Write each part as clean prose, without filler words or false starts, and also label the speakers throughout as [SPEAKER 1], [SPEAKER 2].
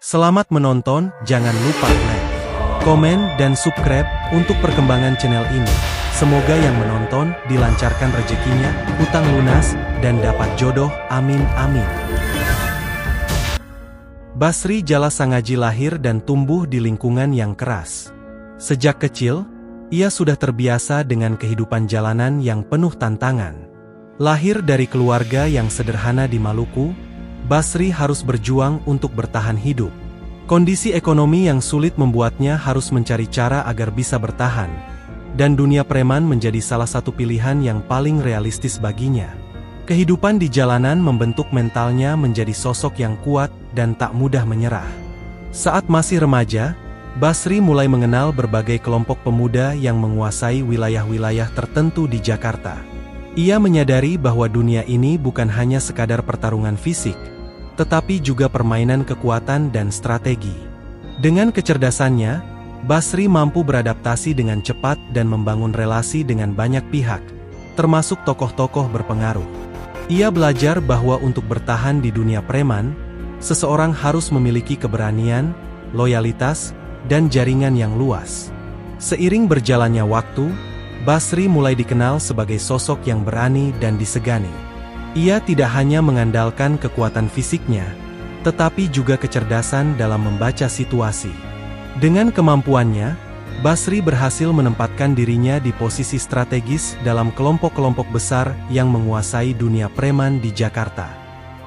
[SPEAKER 1] Selamat menonton, jangan lupa like, komen, dan subscribe untuk perkembangan channel ini. Semoga yang menonton dilancarkan rezekinya, utang lunas, dan dapat jodoh, amin amin. Basri Jala Sangaji lahir dan tumbuh di lingkungan yang keras. Sejak kecil, ia sudah terbiasa dengan kehidupan jalanan yang penuh tantangan. Lahir dari keluarga yang sederhana di Maluku, Basri harus berjuang untuk bertahan hidup. Kondisi ekonomi yang sulit membuatnya harus mencari cara agar bisa bertahan, dan dunia preman menjadi salah satu pilihan yang paling realistis baginya. Kehidupan di jalanan membentuk mentalnya menjadi sosok yang kuat dan tak mudah menyerah. Saat masih remaja, Basri mulai mengenal berbagai kelompok pemuda yang menguasai wilayah-wilayah tertentu di Jakarta. Ia menyadari bahwa dunia ini bukan hanya sekadar pertarungan fisik, tetapi juga permainan kekuatan dan strategi. Dengan kecerdasannya, Basri mampu beradaptasi dengan cepat dan membangun relasi dengan banyak pihak, termasuk tokoh-tokoh berpengaruh. Ia belajar bahwa untuk bertahan di dunia preman, seseorang harus memiliki keberanian, loyalitas, dan jaringan yang luas. Seiring berjalannya waktu, Basri mulai dikenal sebagai sosok yang berani dan disegani. Ia tidak hanya mengandalkan kekuatan fisiknya, tetapi juga kecerdasan dalam membaca situasi. Dengan kemampuannya, Basri berhasil menempatkan dirinya di posisi strategis dalam kelompok-kelompok besar yang menguasai dunia preman di Jakarta.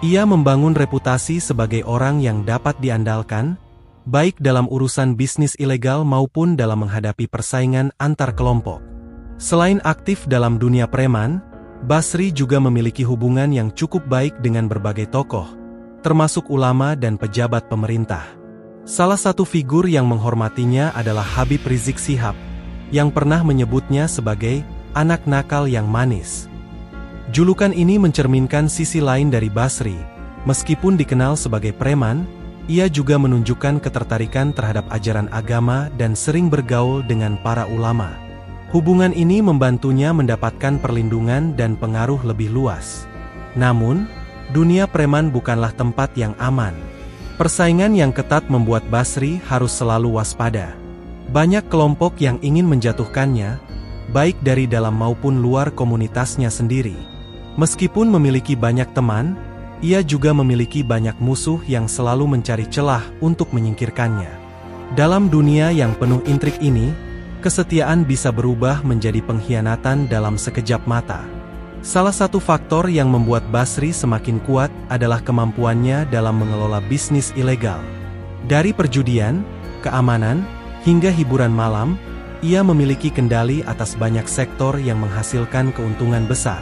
[SPEAKER 1] Ia membangun reputasi sebagai orang yang dapat diandalkan, baik dalam urusan bisnis ilegal maupun dalam menghadapi persaingan antar kelompok. Selain aktif dalam dunia preman, Basri juga memiliki hubungan yang cukup baik dengan berbagai tokoh, termasuk ulama dan pejabat pemerintah. Salah satu figur yang menghormatinya adalah Habib Rizik Syihab, yang pernah menyebutnya sebagai anak nakal yang manis. Julukan ini mencerminkan sisi lain dari Basri. Meskipun dikenal sebagai preman, ia juga menunjukkan ketertarikan terhadap ajaran agama dan sering bergaul dengan para ulama. Hubungan ini membantunya mendapatkan perlindungan dan pengaruh lebih luas. Namun, dunia preman bukanlah tempat yang aman. Persaingan yang ketat membuat Basri harus selalu waspada. Banyak kelompok yang ingin menjatuhkannya, baik dari dalam maupun luar komunitasnya sendiri. Meskipun memiliki banyak teman, ia juga memiliki banyak musuh yang selalu mencari celah untuk menyingkirkannya. Dalam dunia yang penuh intrik ini, kesetiaan bisa berubah menjadi pengkhianatan dalam sekejap mata. Salah satu faktor yang membuat Basri semakin kuat adalah kemampuannya dalam mengelola bisnis ilegal. Dari perjudian, keamanan, hingga hiburan malam, ia memiliki kendali atas banyak sektor yang menghasilkan keuntungan besar.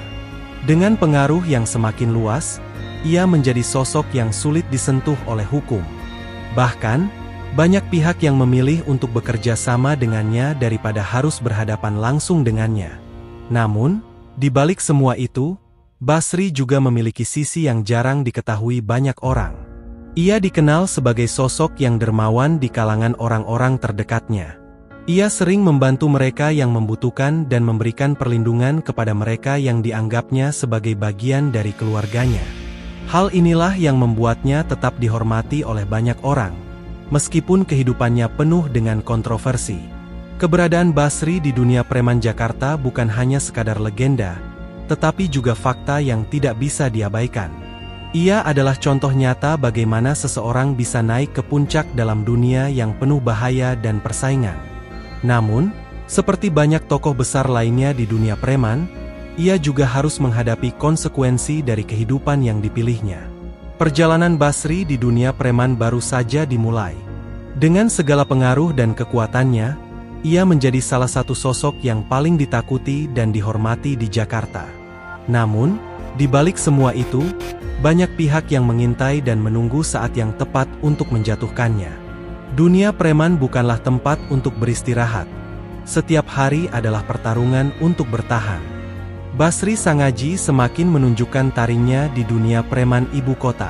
[SPEAKER 1] Dengan pengaruh yang semakin luas, ia menjadi sosok yang sulit disentuh oleh hukum. Bahkan, banyak pihak yang memilih untuk bekerja sama dengannya daripada harus berhadapan langsung dengannya. Namun, di balik semua itu, Basri juga memiliki sisi yang jarang diketahui banyak orang. Ia dikenal sebagai sosok yang dermawan di kalangan orang-orang terdekatnya. Ia sering membantu mereka yang membutuhkan dan memberikan perlindungan kepada mereka yang dianggapnya sebagai bagian dari keluarganya. Hal inilah yang membuatnya tetap dihormati oleh banyak orang. Meskipun kehidupannya penuh dengan kontroversi, keberadaan Basri di dunia preman Jakarta bukan hanya sekadar legenda, tetapi juga fakta yang tidak bisa diabaikan. Ia adalah contoh nyata bagaimana seseorang bisa naik ke puncak dalam dunia yang penuh bahaya dan persaingan. Namun, seperti banyak tokoh besar lainnya di dunia preman, ia juga harus menghadapi konsekuensi dari kehidupan yang dipilihnya. Perjalanan Basri di dunia preman baru saja dimulai. Dengan segala pengaruh dan kekuatannya, ia menjadi salah satu sosok yang paling ditakuti dan dihormati di Jakarta. Namun, di balik semua itu, banyak pihak yang mengintai dan menunggu saat yang tepat untuk menjatuhkannya. Dunia preman bukanlah tempat untuk beristirahat. Setiap hari adalah pertarungan untuk bertahan. Basri Sangaji semakin menunjukkan taringnya di dunia preman ibu kota.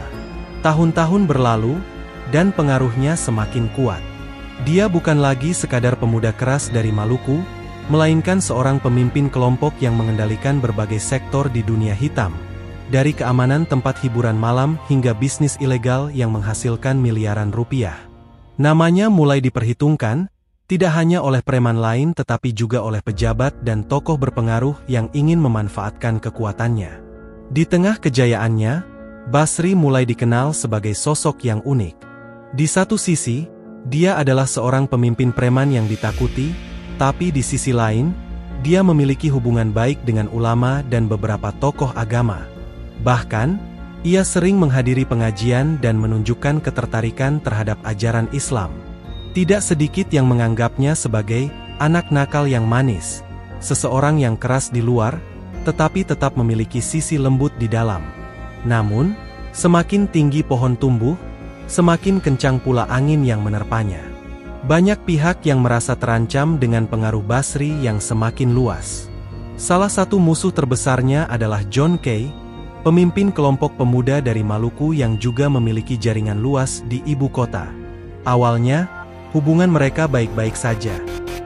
[SPEAKER 1] Tahun-tahun berlalu, dan pengaruhnya semakin kuat. Dia bukan lagi sekadar pemuda keras dari Maluku, melainkan seorang pemimpin kelompok yang mengendalikan berbagai sektor di dunia hitam. dari keamanan tempat hiburan malam hingga bisnis ilegal yang menghasilkan miliaran rupiah. Namanya mulai diperhitungkan, tidak hanya oleh preman lain tetapi juga oleh pejabat dan tokoh berpengaruh yang ingin memanfaatkan kekuatannya. Di tengah kejayaannya, Basri mulai dikenal sebagai sosok yang unik. Di satu sisi, dia adalah seorang pemimpin preman yang ditakuti, tapi di sisi lain, dia memiliki hubungan baik dengan ulama dan beberapa tokoh agama. Bahkan, ia sering menghadiri pengajian dan menunjukkan ketertarikan terhadap ajaran Islam. Tidak sedikit yang menganggapnya sebagai anak nakal yang manis, seseorang yang keras di luar, tetapi tetap memiliki sisi lembut di dalam. Namun, semakin tinggi pohon tumbuh, semakin kencang pula angin yang menerpanya. Banyak pihak yang merasa terancam dengan pengaruh Basri yang semakin luas. Salah satu musuh terbesarnya adalah John Kay, pemimpin kelompok pemuda dari Maluku yang juga memiliki jaringan luas di ibu kota. Awalnya, hubungan mereka baik-baik saja.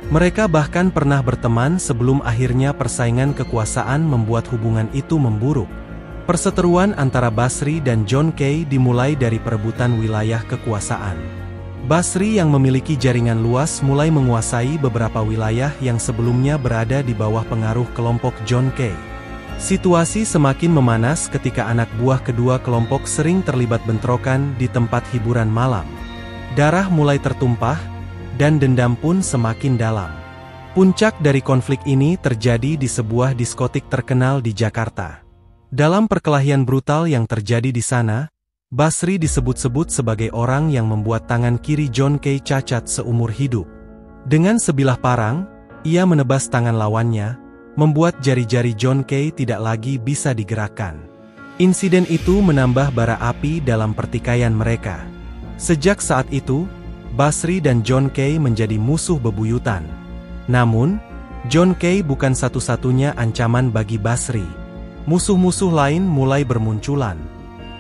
[SPEAKER 1] Mereka bahkan pernah berteman sebelum akhirnya persaingan kekuasaan membuat hubungan itu memburuk. Perseteruan antara Basri dan John Kay dimulai dari perebutan wilayah kekuasaan. Basri yang memiliki jaringan luas mulai menguasai beberapa wilayah yang sebelumnya berada di bawah pengaruh kelompok John Kay. Situasi semakin memanas ketika anak buah kedua kelompok sering terlibat bentrokan di tempat hiburan malam. Darah mulai tertumpah, dan dendam pun semakin dalam. Puncak dari konflik ini terjadi di sebuah diskotik terkenal di Jakarta. Dalam perkelahian brutal yang terjadi di sana, Basri disebut-sebut sebagai orang yang membuat tangan kiri John Kay cacat seumur hidup. Dengan sebilah parang, ia menebas tangan lawannya, membuat jari-jari John Kay tidak lagi bisa digerakkan. Insiden itu menambah bara api dalam pertikaian mereka. Sejak saat itu, Basri dan John Kay menjadi musuh bebuyutan. Namun, John Kay bukan satu-satunya ancaman bagi Basri. Musuh-musuh lain mulai bermunculan.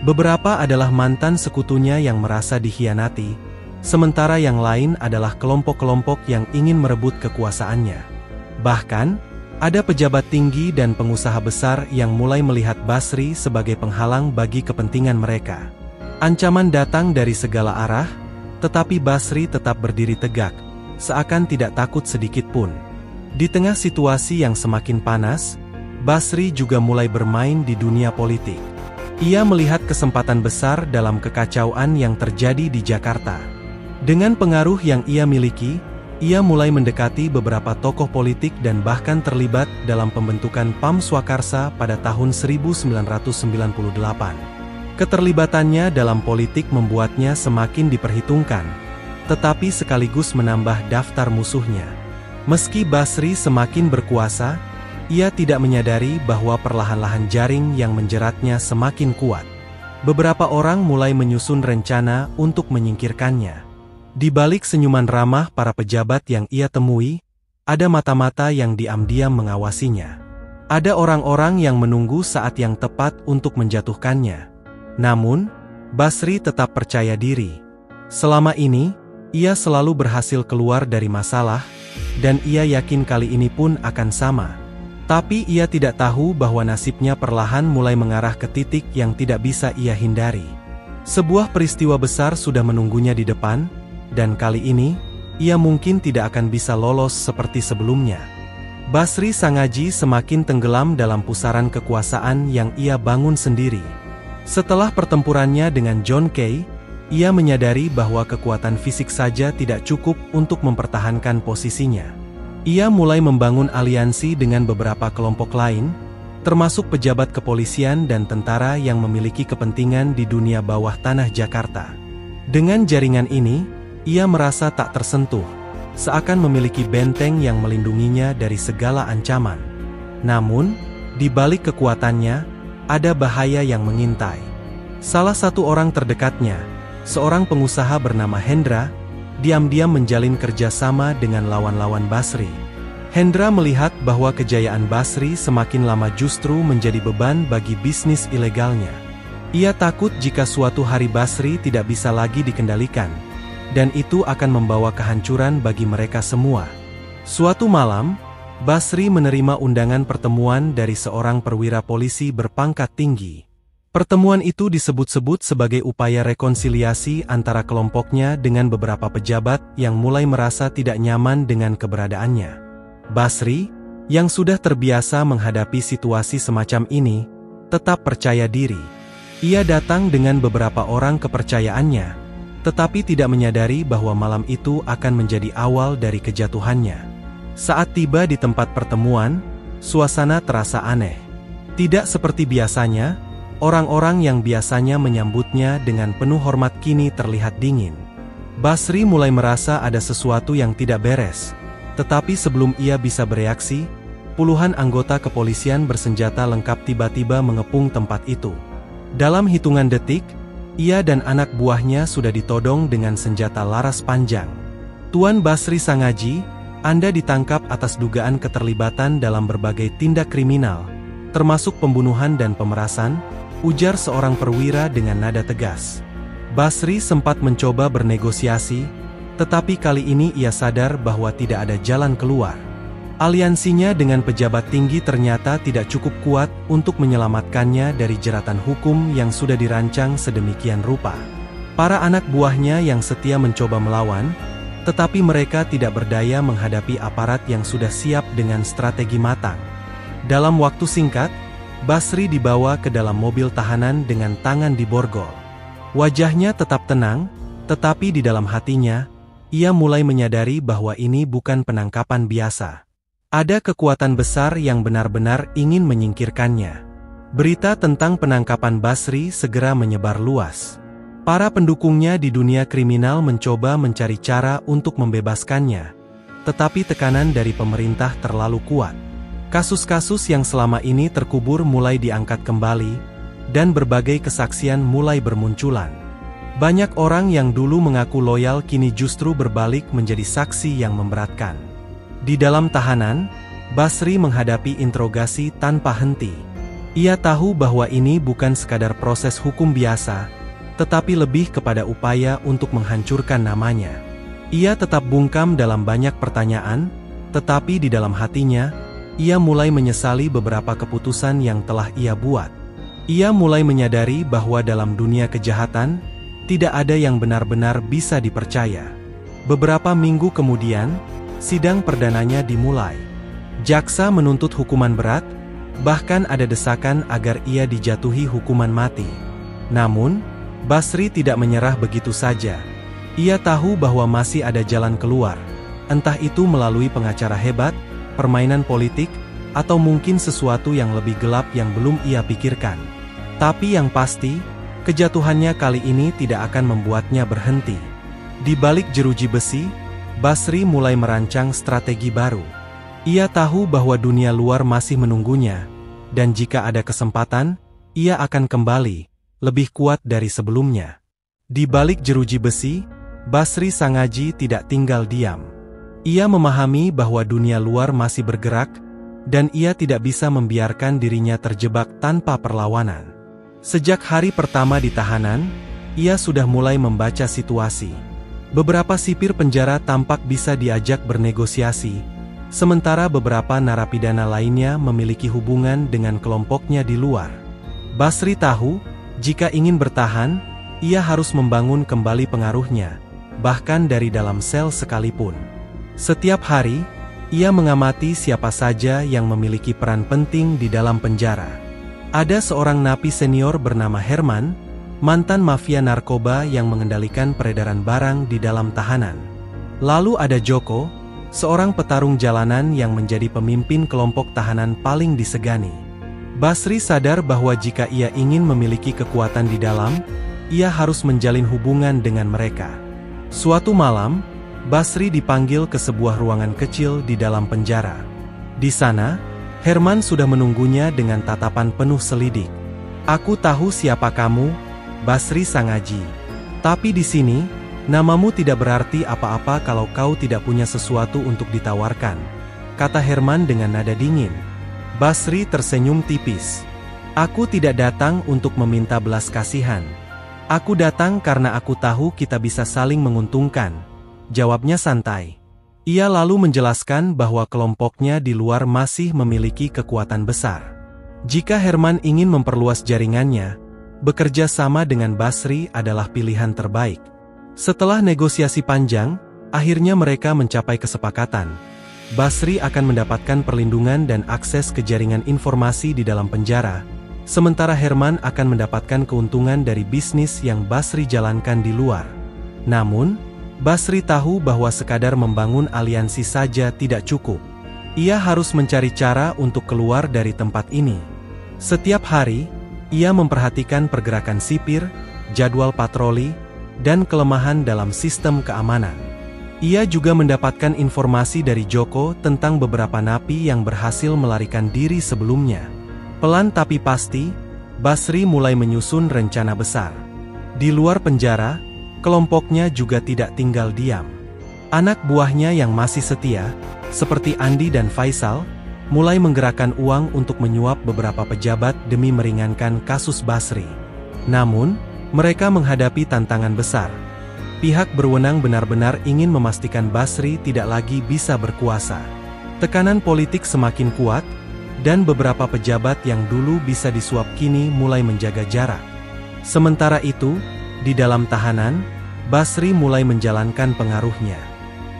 [SPEAKER 1] Beberapa adalah mantan sekutunya yang merasa dikhianati, sementara yang lain adalah kelompok-kelompok yang ingin merebut kekuasaannya. Bahkan, ada pejabat tinggi dan pengusaha besar yang mulai melihat Basri sebagai penghalang bagi kepentingan mereka. Ancaman datang dari segala arah, tetapi Basri tetap berdiri tegak, seakan tidak takut sedikit pun. Di tengah situasi yang semakin panas, Basri juga mulai bermain di dunia politik. Ia melihat kesempatan besar dalam kekacauan yang terjadi di Jakarta. Dengan pengaruh yang ia miliki, ia mulai mendekati beberapa tokoh politik dan bahkan terlibat dalam pembentukan PAM Swakarsa pada tahun 1998. Keterlibatannya dalam politik membuatnya semakin diperhitungkan, tetapi sekaligus menambah daftar musuhnya. Meski Basri semakin berkuasa, ia tidak menyadari bahwa perlahan-lahan jaring yang menjeratnya semakin kuat. Beberapa orang mulai menyusun rencana untuk menyingkirkannya. Di balik senyuman ramah para pejabat yang ia temui, ada mata-mata yang diam-diam mengawasinya. Ada orang-orang yang menunggu saat yang tepat untuk menjatuhkannya. Namun, Basri tetap percaya diri. Selama ini, ia selalu berhasil keluar dari masalah, dan ia yakin kali ini pun akan sama. Tapi ia tidak tahu bahwa nasibnya perlahan mulai mengarah ke titik yang tidak bisa ia hindari. Sebuah peristiwa besar sudah menunggunya di depan, dan kali ini, ia mungkin tidak akan bisa lolos seperti sebelumnya. Basri Sangaji semakin tenggelam dalam pusaran kekuasaan yang ia bangun sendiri. Setelah pertempurannya dengan John Kay, ia menyadari bahwa kekuatan fisik saja tidak cukup untuk mempertahankan posisinya. Ia mulai membangun aliansi dengan beberapa kelompok lain, termasuk pejabat kepolisian dan tentara yang memiliki kepentingan di dunia bawah tanah Jakarta. Dengan jaringan ini, ia merasa tak tersentuh, seakan memiliki benteng yang melindunginya dari segala ancaman. Namun, di balik kekuatannya, ada bahaya yang mengintai. Salah satu orang terdekatnya, seorang pengusaha bernama Hendra, diam-diam menjalin kerjasama dengan lawan-lawan Basri. Hendra melihat bahwa kejayaan Basri semakin lama justru menjadi beban bagi bisnis ilegalnya. Ia takut jika suatu hari Basri tidak bisa lagi dikendalikan, dan itu akan membawa kehancuran bagi mereka semua. Suatu malam, Basri menerima undangan pertemuan dari seorang perwira polisi berpangkat tinggi. Pertemuan itu disebut-sebut sebagai upaya rekonsiliasi antara kelompoknya dengan beberapa pejabat yang mulai merasa tidak nyaman dengan keberadaannya. Basri, yang sudah terbiasa menghadapi situasi semacam ini, tetap percaya diri. Ia datang dengan beberapa orang kepercayaannya, tetapi tidak menyadari bahwa malam itu akan menjadi awal dari kejatuhannya. Saat tiba di tempat pertemuan, suasana terasa aneh. Tidak seperti biasanya, orang-orang yang biasanya menyambutnya dengan penuh hormat kini terlihat dingin. Basri mulai merasa ada sesuatu yang tidak beres, tetapi sebelum ia bisa bereaksi, puluhan anggota kepolisian bersenjata lengkap tiba-tiba mengepung tempat itu. Dalam hitungan detik, ia dan anak buahnya sudah ditodong dengan senjata laras panjang. "Tuan Basri Sangaji, Anda ditangkap atas dugaan keterlibatan dalam berbagai tindak kriminal, termasuk pembunuhan dan pemerasan," ujar seorang perwira dengan nada tegas. Basri sempat mencoba bernegosiasi, tetapi kali ini ia sadar bahwa tidak ada jalan keluar. Aliansinya dengan pejabat tinggi ternyata tidak cukup kuat untuk menyelamatkannya dari jeratan hukum yang sudah dirancang sedemikian rupa. Para anak buahnya yang setia mencoba melawan, tetapi mereka tidak berdaya menghadapi aparat yang sudah siap dengan strategi matang. Dalam waktu singkat, Basri dibawa ke dalam mobil tahanan dengan tangan diborgol. Wajahnya tetap tenang, tetapi di dalam hatinya, ia mulai menyadari bahwa ini bukan penangkapan biasa. Ada kekuatan besar yang benar-benar ingin menyingkirkannya. Berita tentang penangkapan Basri segera menyebar luas. Para pendukungnya di dunia kriminal mencoba mencari cara untuk membebaskannya, tetapi tekanan dari pemerintah terlalu kuat. Kasus-kasus yang selama ini terkubur mulai diangkat kembali, dan berbagai kesaksian mulai bermunculan. Banyak orang yang dulu mengaku loyal kini justru berbalik menjadi saksi yang memberatkan. Di dalam tahanan, Basri menghadapi interogasi tanpa henti. Ia tahu bahwa ini bukan sekadar proses hukum biasa, tetapi lebih kepada upaya untuk menghancurkan namanya. Ia tetap bungkam dalam banyak pertanyaan, tetapi di dalam hatinya, ia mulai menyesali beberapa keputusan yang telah ia buat. Ia mulai menyadari bahwa dalam dunia kejahatan, tidak ada yang benar-benar bisa dipercaya. Beberapa minggu kemudian, sidang perdananya dimulai. Jaksa menuntut hukuman berat, bahkan ada desakan agar ia dijatuhi hukuman mati. Namun, Basri tidak menyerah begitu saja. Ia tahu bahwa masih ada jalan keluar, entah itu melalui pengacara hebat, permainan politik, atau mungkin sesuatu yang lebih gelap yang belum ia pikirkan. Tapi yang pasti, kejatuhannya kali ini tidak akan membuatnya berhenti. Di balik jeruji besi, Basri mulai merancang strategi baru. Ia tahu bahwa dunia luar masih menunggunya, dan jika ada kesempatan, ia akan kembali, lebih kuat dari sebelumnya. Di balik jeruji besi, Basri Sangaji tidak tinggal diam. Ia memahami bahwa dunia luar masih bergerak, dan ia tidak bisa membiarkan dirinya terjebak tanpa perlawanan. Sejak hari pertama di tahanan, ia sudah mulai membaca situasi. Beberapa sipir penjara tampak bisa diajak bernegosiasi, sementara beberapa narapidana lainnya memiliki hubungan dengan kelompoknya di luar. Basri tahu, jika ingin bertahan, ia harus membangun kembali pengaruhnya, bahkan dari dalam sel sekalipun. Setiap hari, ia mengamati siapa saja yang memiliki peran penting di dalam penjara. Ada seorang napi senior bernama Herman, mantan mafia narkoba yang mengendalikan peredaran barang di dalam tahanan. Lalu ada Joko, seorang petarung jalanan yang menjadi pemimpin kelompok tahanan paling disegani. Basri sadar bahwa jika ia ingin memiliki kekuatan di dalam, ia harus menjalin hubungan dengan mereka. Suatu malam, Basri dipanggil ke sebuah ruangan kecil di dalam penjara. Di sana, Herman sudah menunggunya dengan tatapan penuh selidik. "Aku tahu siapa kamu, Basri Sangaji. Tapi di sini, namamu tidak berarti apa-apa kalau kau tidak punya sesuatu untuk ditawarkan," kata Herman dengan nada dingin. Basri tersenyum tipis. "Aku tidak datang untuk meminta belas kasihan. Aku datang karena aku tahu kita bisa saling menguntungkan," jawabnya santai. Ia lalu menjelaskan bahwa kelompoknya di luar masih memiliki kekuatan besar. Jika Herman ingin memperluas jaringannya, bekerja sama dengan Basri adalah pilihan terbaik. Setelah negosiasi panjang, akhirnya mereka mencapai kesepakatan. Basri akan mendapatkan perlindungan dan akses ke jaringan informasi di dalam penjara, sementara Herman akan mendapatkan keuntungan dari bisnis yang Basri jalankan di luar. Namun, Basri tahu bahwa sekadar membangun aliansi saja tidak cukup. Ia harus mencari cara untuk keluar dari tempat ini. Setiap hari, ia memperhatikan pergerakan sipir, jadwal patroli, dan kelemahan dalam sistem keamanan. Ia juga mendapatkan informasi dari Joko tentang beberapa napi yang berhasil melarikan diri sebelumnya. Pelan tapi pasti, Basri mulai menyusun rencana besar. Di luar penjara, kelompoknya juga tidak tinggal diam. Anak buahnya yang masih setia, seperti Andi dan Faisal, mulai menggerakkan uang untuk menyuap beberapa pejabat demi meringankan kasus Basri. Namun, mereka menghadapi tantangan besar. Pihak berwenang benar-benar ingin memastikan Basri tidak lagi bisa berkuasa. Tekanan politik semakin kuat, dan beberapa pejabat yang dulu bisa disuap kini mulai menjaga jarak. Sementara itu, di dalam tahanan, Basri mulai menjalankan pengaruhnya.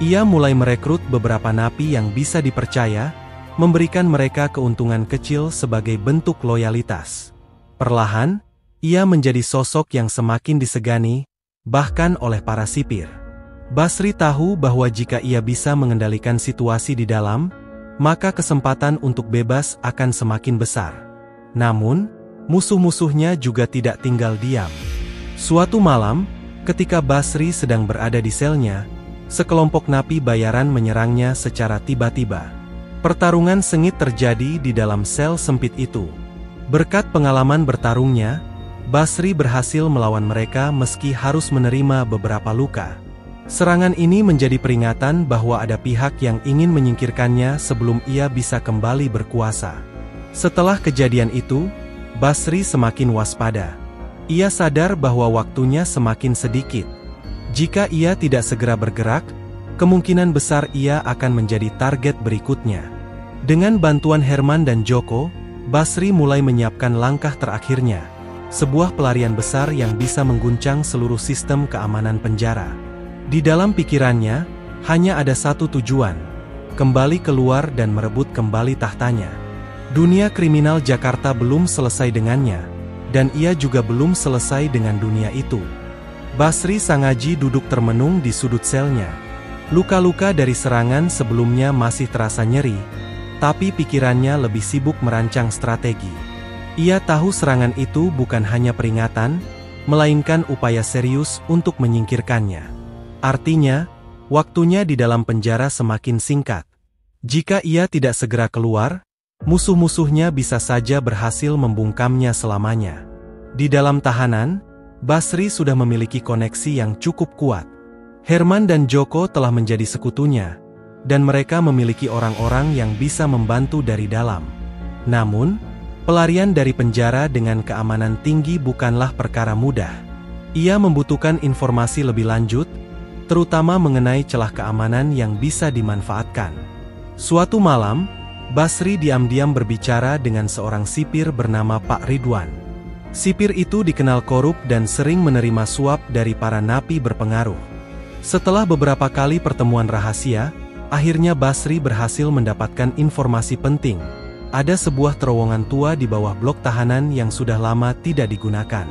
[SPEAKER 1] Ia mulai merekrut beberapa napi yang bisa dipercaya, memberikan mereka keuntungan kecil sebagai bentuk loyalitas. Perlahan, ia menjadi sosok yang semakin disegani, bahkan oleh para sipir. Basri tahu bahwa jika ia bisa mengendalikan situasi di dalam, maka kesempatan untuk bebas akan semakin besar. Namun, musuh-musuhnya juga tidak tinggal diam. Suatu malam, ketika Basri sedang berada di selnya, sekelompok napi bayaran menyerangnya secara tiba-tiba. Pertarungan sengit terjadi di dalam sel sempit itu. Berkat pengalaman bertarungnya, Basri berhasil melawan mereka meski harus menerima beberapa luka. Serangan ini menjadi peringatan bahwa ada pihak yang ingin menyingkirkannya sebelum ia bisa kembali berkuasa. Setelah kejadian itu, Basri semakin waspada. Ia sadar bahwa waktunya semakin sedikit. Jika ia tidak segera bergerak, kemungkinan besar ia akan menjadi target berikutnya. Dengan bantuan Herman dan Joko, Basri mulai menyiapkan langkah terakhirnya. Sebuah pelarian besar yang bisa mengguncang seluruh sistem keamanan penjara. Di dalam pikirannya, hanya ada satu tujuan: kembali keluar dan merebut kembali tahtanya. Dunia kriminal Jakarta belum selesai dengannya, dan ia juga belum selesai dengan dunia itu. Basri Sangaji duduk termenung di sudut selnya. Luka-luka dari serangan sebelumnya masih terasa nyeri, tapi pikirannya lebih sibuk merancang strategi. Ia tahu serangan itu bukan hanya peringatan, melainkan upaya serius untuk menyingkirkannya. Artinya, waktunya di dalam penjara semakin singkat. Jika ia tidak segera keluar, musuh-musuhnya bisa saja berhasil membungkamnya selamanya. Di dalam tahanan, Basri sudah memiliki koneksi yang cukup kuat. Herman dan Joko telah menjadi sekutunya, dan mereka memiliki orang-orang yang bisa membantu dari dalam. Namun, pelarian dari penjara dengan keamanan tinggi bukanlah perkara mudah. Ia membutuhkan informasi lebih lanjut, terutama mengenai celah keamanan yang bisa dimanfaatkan. Suatu malam, Basri diam-diam berbicara dengan seorang sipir bernama Pak Ridwan. Sipir itu dikenal korup dan sering menerima suap dari para napi berpengaruh. Setelah beberapa kali pertemuan rahasia, akhirnya Basri berhasil mendapatkan informasi penting. Ada sebuah terowongan tua di bawah blok tahanan yang sudah lama tidak digunakan.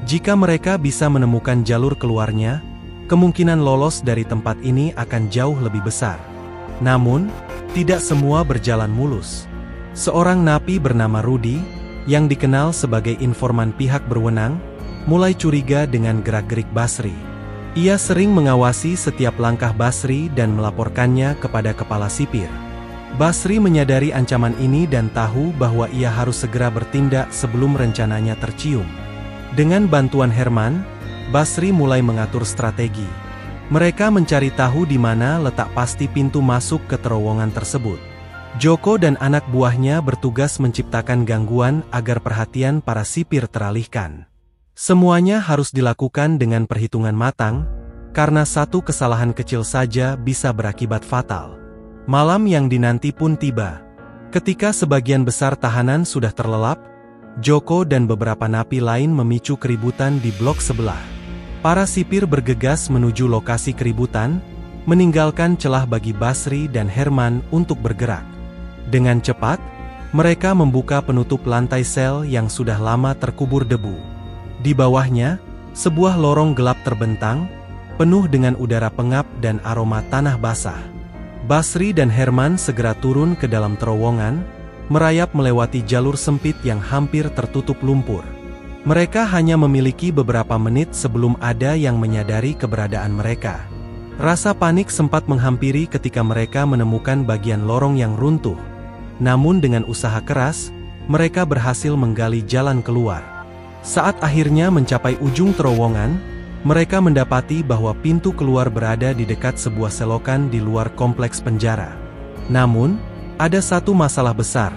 [SPEAKER 1] Jika mereka bisa menemukan jalur keluarnya, kemungkinan lolos dari tempat ini akan jauh lebih besar. Namun, tidak semua berjalan mulus. Seorang napi bernama Rudi, yang dikenal sebagai informan pihak berwenang, mulai curiga dengan gerak-gerik Basri. Ia sering mengawasi setiap langkah Basri dan melaporkannya kepada kepala sipir. Basri menyadari ancaman ini dan tahu bahwa ia harus segera bertindak sebelum rencananya tercium. Dengan bantuan Herman, Basri mulai mengatur strategi. Mereka mencari tahu di mana letak pasti pintu masuk ke terowongan tersebut. Joko dan anak buahnya bertugas menciptakan gangguan agar perhatian para sipir teralihkan. Semuanya harus dilakukan dengan perhitungan matang, karena satu kesalahan kecil saja bisa berakibat fatal. Malam yang dinanti pun tiba. Ketika sebagian besar tahanan sudah terlelap, Joko dan beberapa napi lain memicu keributan di blok sebelah. Para sipir bergegas menuju lokasi keributan, meninggalkan celah bagi Basri dan Herman untuk bergerak. Dengan cepat, mereka membuka penutup lantai sel yang sudah lama terkubur debu. Di bawahnya, sebuah lorong gelap terbentang, penuh dengan udara pengap dan aroma tanah basah. Basri dan Herman segera turun ke dalam terowongan, merayap melewati jalur sempit yang hampir tertutup lumpur. Mereka hanya memiliki beberapa menit sebelum ada yang menyadari keberadaan mereka. Rasa panik sempat menghampiri ketika mereka menemukan bagian lorong yang runtuh. Namun dengan usaha keras, mereka berhasil menggali jalan keluar. Saat akhirnya mencapai ujung terowongan, mereka mendapati bahwa pintu keluar berada di dekat sebuah selokan di luar kompleks penjara. Namun, ada satu masalah besar.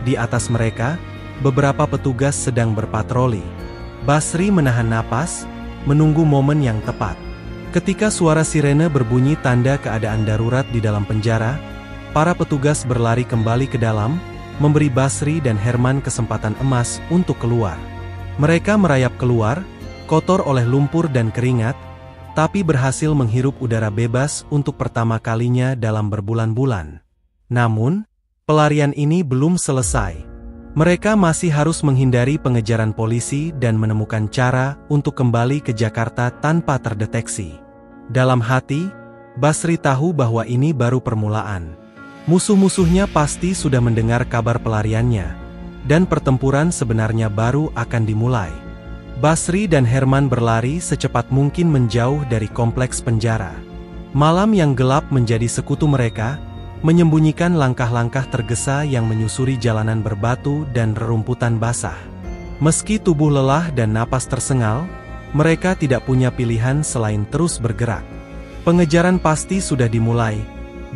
[SPEAKER 1] Di atas mereka, beberapa petugas sedang berpatroli. Basri menahan napas, menunggu momen yang tepat. Ketika suara sirene berbunyi tanda keadaan darurat di dalam penjara, para petugas berlari kembali ke dalam, memberi Basri dan Herman kesempatan emas untuk keluar. Mereka merayap keluar, kotor oleh lumpur dan keringat, tapi berhasil menghirup udara bebas untuk pertama kalinya dalam berbulan-bulan. Namun, pelarian ini belum selesai. Mereka masih harus menghindari pengejaran polisi dan menemukan cara untuk kembali ke Jakarta tanpa terdeteksi. Dalam hati, Basri tahu bahwa ini baru permulaan. Musuh-musuhnya pasti sudah mendengar kabar pelariannya, dan pertempuran sebenarnya baru akan dimulai. Basri dan Herman berlari secepat mungkin menjauh dari kompleks penjara. Malam yang gelap menjadi sekutu mereka, menyembunyikan langkah-langkah tergesa yang menyusuri jalanan berbatu dan rerumputan basah. Meski tubuh lelah dan napas tersengal, mereka tidak punya pilihan selain terus bergerak. Pengejaran pasti sudah dimulai,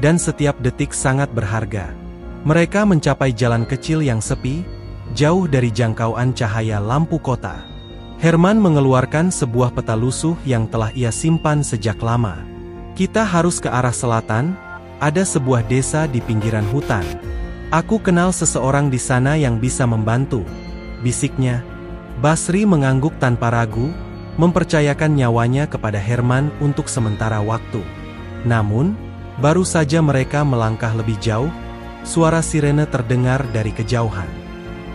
[SPEAKER 1] dan setiap detik sangat berharga. Mereka mencapai jalan kecil yang sepi, jauh dari jangkauan cahaya lampu kota. Herman mengeluarkan sebuah peta lusuh yang telah ia simpan sejak lama. Kita harus ke arah selatan, ada sebuah desa di pinggiran hutan. Aku kenal seseorang di sana yang bisa membantu, bisiknya. Basri mengangguk tanpa ragu, mempercayakan nyawanya kepada Herman untuk sementara waktu. Namun, baru saja mereka melangkah lebih jauh, suara sirene terdengar dari kejauhan.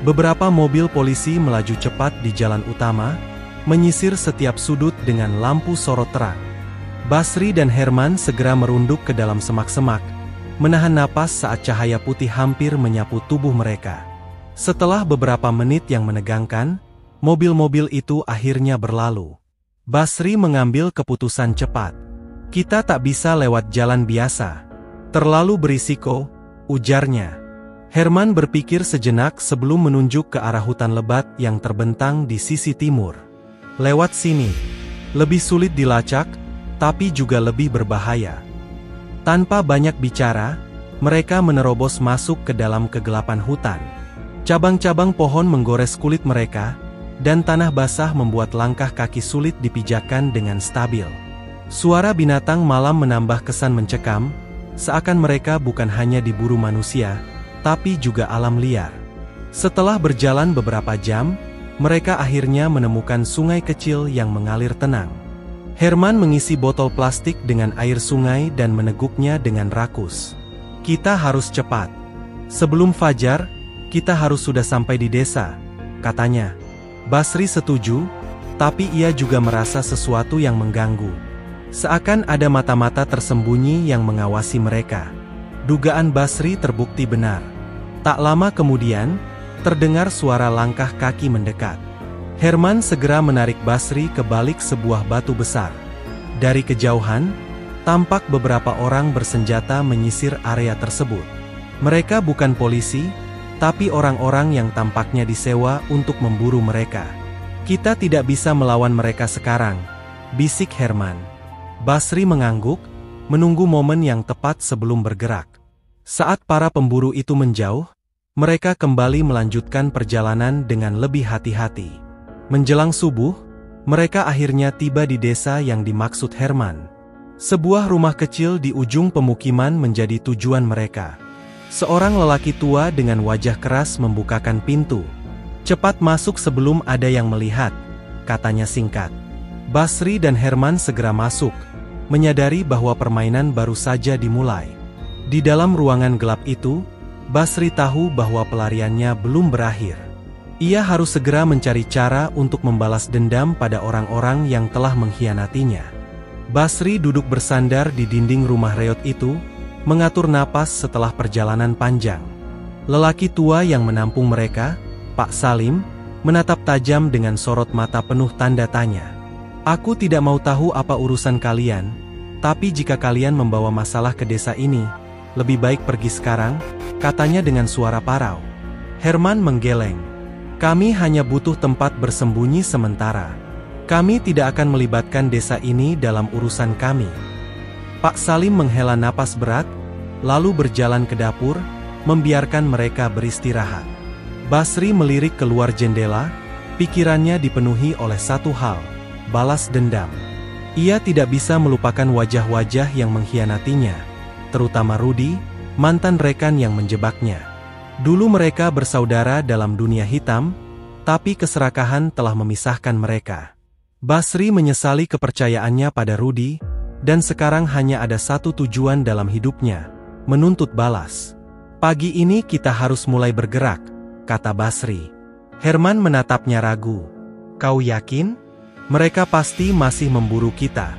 [SPEAKER 1] Beberapa mobil polisi melaju cepat di jalan utama, menyisir setiap sudut dengan lampu sorot terang. Basri dan Herman segera merunduk ke dalam semak-semak, menahan napas saat cahaya putih hampir menyapu tubuh mereka. Setelah beberapa menit yang menegangkan, mobil-mobil itu akhirnya berlalu. Basri mengambil keputusan cepat. Kita tak bisa lewat jalan biasa. Terlalu berisiko, ujarnya. Herman berpikir sejenak sebelum menunjuk ke arah hutan lebat yang terbentang di sisi timur. Lewat sini. Lebih sulit dilacak, tapi juga lebih berbahaya. Tanpa banyak bicara, mereka menerobos masuk ke dalam kegelapan hutan. Cabang-cabang pohon menggores kulit mereka, dan tanah basah membuat langkah kaki sulit dipijakan dengan stabil. Suara binatang malam menambah kesan mencekam, seakan mereka bukan hanya diburu manusia, tapi juga alam liar. Setelah berjalan beberapa jam, mereka akhirnya menemukan sungai kecil yang mengalir tenang. Herman mengisi botol plastik dengan air sungai dan meneguknya dengan rakus. Kita harus cepat. Sebelum fajar, kita harus sudah sampai di desa, katanya. Basri setuju, tapi ia juga merasa sesuatu yang mengganggu. Seakan ada mata-mata tersembunyi yang mengawasi mereka. Dugaan Basri terbukti benar. Tak lama kemudian, terdengar suara langkah kaki mendekat. Herman segera menarik Basri ke balik sebuah batu besar. Dari kejauhan, tampak beberapa orang bersenjata menyisir area tersebut. Mereka bukan polisi, tapi orang-orang yang tampaknya disewa untuk memburu mereka. Kita tidak bisa melawan mereka sekarang, bisik Herman. Basri mengangguk, menunggu momen yang tepat sebelum bergerak. Saat para pemburu itu menjauh, mereka kembali melanjutkan perjalanan dengan lebih hati-hati. Menjelang subuh, mereka akhirnya tiba di desa yang dimaksud Herman. Sebuah rumah kecil di ujung pemukiman menjadi tujuan mereka. Seorang lelaki tua dengan wajah keras membukakan pintu. Cepat masuk sebelum ada yang melihat, katanya singkat. Basri dan Herman segera masuk, menyadari bahwa permainan baru saja dimulai. Di dalam ruangan gelap itu, Basri tahu bahwa pelariannya belum berakhir. Ia harus segera mencari cara untuk membalas dendam pada orang-orang yang telah mengkhianatinya. Basri duduk bersandar di dinding rumah reot itu, mengatur napas setelah perjalanan panjang. Lelaki tua yang menampung mereka, Pak Salim, menatap tajam dengan sorot mata penuh tanda tanya. Aku tidak mau tahu apa urusan kalian, tapi jika kalian membawa masalah ke desa ini, lebih baik pergi sekarang, katanya dengan suara parau. Herman menggeleng. Kami hanya butuh tempat bersembunyi sementara. Kami tidak akan melibatkan desa ini dalam urusan kami. Pak Salim menghela napas berat, lalu berjalan ke dapur, membiarkan mereka beristirahat. Basri melirik keluar jendela, pikirannya dipenuhi oleh satu hal, balas dendam. Ia tidak bisa melupakan wajah-wajah yang mengkhianatinya, terutama Rudi, mantan rekan yang menjebaknya. Dulu mereka bersaudara dalam dunia hitam, tapi keserakahan telah memisahkan mereka. Basri menyesali kepercayaannya pada Rudi, dan sekarang hanya ada satu tujuan dalam hidupnya, menuntut balas. Pagi ini kita harus mulai bergerak, kata Basri. Herman menatapnya ragu. Kau yakin? Mereka pasti masih memburu kita.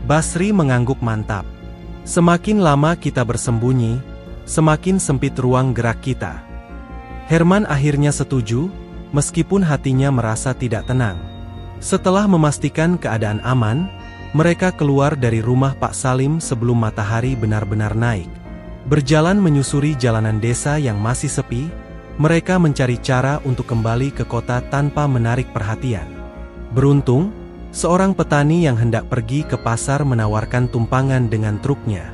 [SPEAKER 1] Basri mengangguk mantap. Semakin lama kita bersembunyi, semakin sempit ruang gerak kita. Herman akhirnya setuju, meskipun hatinya merasa tidak tenang. Setelah memastikan keadaan aman, mereka keluar dari rumah Pak Salim sebelum matahari benar-benar naik. Berjalan menyusuri jalanan desa yang masih sepi, mereka mencari cara untuk kembali ke kota tanpa menarik perhatian. Beruntung, seorang petani yang hendak pergi ke pasar menawarkan tumpangan dengan truknya.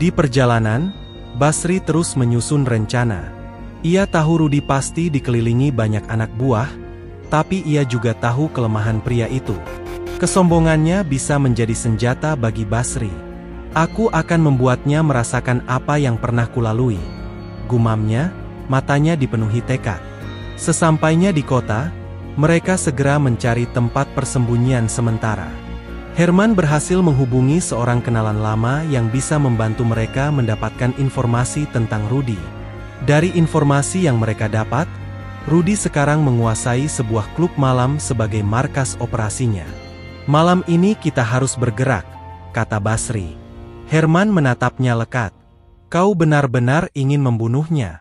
[SPEAKER 1] Di perjalanan, Basri terus menyusun rencana. Ia tahu Rudi pasti dikelilingi banyak anak buah, tapi ia juga tahu kelemahan pria itu. Kesombongannya bisa menjadi senjata bagi Basri. Aku akan membuatnya merasakan apa yang pernah kulalui, gumamnya, matanya dipenuhi tekad. Sesampainya di kota, mereka segera mencari tempat persembunyian sementara. Herman berhasil menghubungi seorang kenalan lama yang bisa membantu mereka mendapatkan informasi tentang Rudi. Dari informasi yang mereka dapat, Rudi sekarang menguasai sebuah klub malam sebagai markas operasinya. Malam ini kita harus bergerak, kata Basri. Herman menatapnya lekat. Kau benar-benar ingin membunuhnya?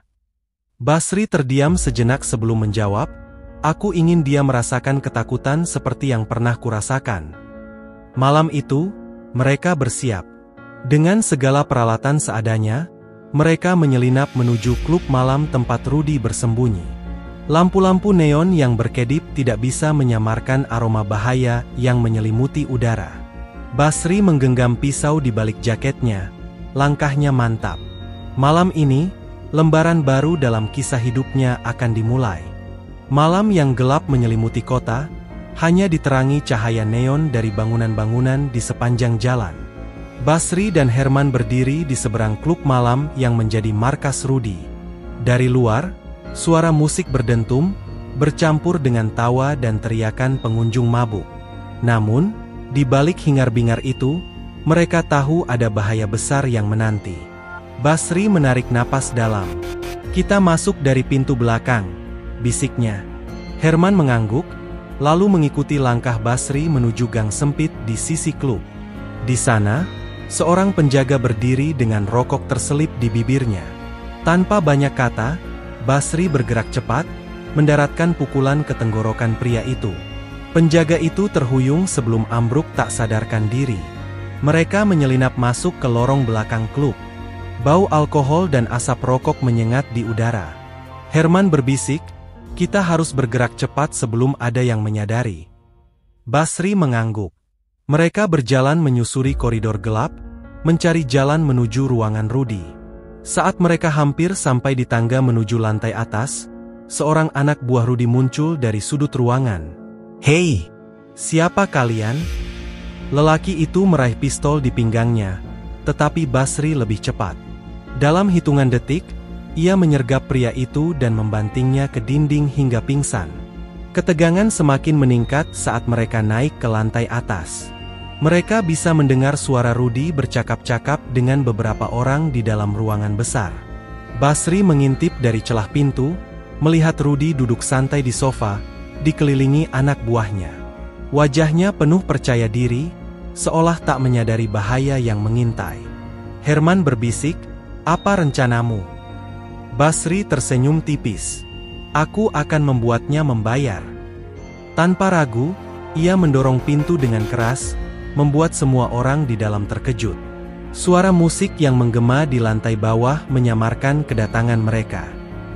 [SPEAKER 1] Basri terdiam sejenak sebelum menjawab. Aku ingin dia merasakan ketakutan seperti yang pernah kurasakan. Malam itu, mereka bersiap. Dengan segala peralatan seadanya, mereka menyelinap menuju klub malam tempat Rudi bersembunyi. Lampu-lampu neon yang berkedip tidak bisa menyamarkan aroma bahaya yang menyelimuti udara. Basri menggenggam pisau di balik jaketnya, langkahnya mantap. Malam ini, lembaran baru dalam kisah hidupnya akan dimulai. Malam yang gelap menyelimuti kota, hanya diterangi cahaya neon dari bangunan-bangunan di sepanjang jalan. Basri dan Herman berdiri di seberang klub malam yang menjadi markas Rudi. Dari luar, suara musik berdentum, bercampur dengan tawa dan teriakan pengunjung mabuk. Namun, di balik hingar-bingar itu, mereka tahu ada bahaya besar yang menanti. Basri menarik napas dalam. Kita masuk dari pintu belakang, bisiknya. Herman mengangguk, lalu mengikuti langkah Basri menuju gang sempit di sisi klub. Di sana, seorang penjaga berdiri dengan rokok terselip di bibirnya. Tanpa banyak kata, Basri bergerak cepat, mendaratkan pukulan ke tenggorokan pria itu. Penjaga itu terhuyung sebelum ambruk tak sadarkan diri. Mereka menyelinap masuk ke lorong belakang klub. Bau alkohol dan asap rokok menyengat di udara. Herman berbisik, kita harus bergerak cepat sebelum ada yang menyadari. Basri mengangguk. Mereka berjalan menyusuri koridor gelap, mencari jalan menuju ruangan Rudi. Saat mereka hampir sampai di tangga menuju lantai atas, seorang anak buah Rudi muncul dari sudut ruangan. Hei, siapa kalian? Lelaki itu meraih pistol di pinggangnya, tetapi Basri lebih cepat. Dalam hitungan detik, Ia menyergap pria itu dan membantingnya ke dinding hingga pingsan. Ketegangan semakin meningkat saat mereka naik ke lantai atas. Mereka bisa mendengar suara Rudy bercakap-cakap dengan beberapa orang di dalam ruangan besar. Basri mengintip dari celah pintu, melihat Rudy duduk santai di sofa, dikelilingi anak buahnya. Wajahnya penuh percaya diri, seolah tak menyadari bahaya yang mengintai. Herman berbisik, "Apa rencanamu?" Basri tersenyum tipis. "Aku akan membuatnya membayar." Tanpa ragu, ia mendorong pintu dengan keras, membuat semua orang di dalam terkejut. Suara musik yang menggema di lantai bawah menyamarkan kedatangan mereka.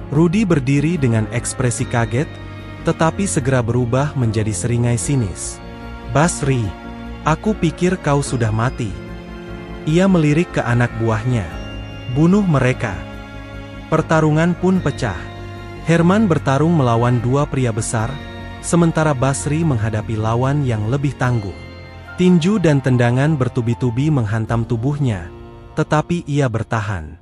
[SPEAKER 1] Rudy berdiri dengan ekspresi kaget, tetapi segera berubah menjadi seringai sinis. "Basri, aku pikir kau sudah mati." Ia melirik ke anak buahnya. "Bunuh mereka." Pertarungan pun pecah. Herman bertarung melawan dua pria besar, sementara Basri menghadapi lawan yang lebih tangguh. Tinju dan tendangan bertubi-tubi menghantam tubuhnya, tetapi ia bertahan.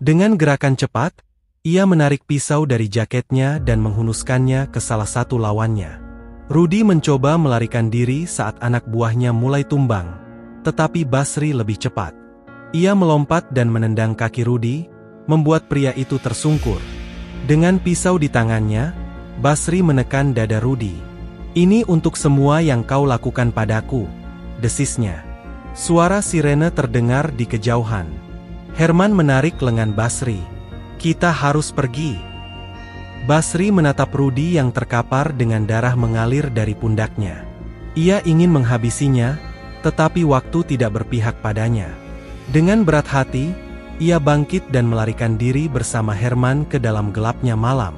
[SPEAKER 1] Dengan gerakan cepat, ia menarik pisau dari jaketnya dan menghunuskannya ke salah satu lawannya. Rudy mencoba melarikan diri saat anak buahnya mulai tumbang, tetapi Basri lebih cepat. Ia melompat dan menendang kaki Rudy, membuat pria itu tersungkur. Dengan pisau di tangannya, Basri menekan dada Rudy. "Ini untuk semua yang kau lakukan padaku," desisnya. Suara sirene terdengar di kejauhan. Herman menarik lengan Basri. "Kita harus pergi." Basri menatap Rudy yang terkapar dengan darah mengalir dari pundaknya. Ia ingin menghabisinya, tetapi waktu tidak berpihak padanya. Dengan berat hati, ia bangkit dan melarikan diri bersama Herman ke dalam gelapnya malam.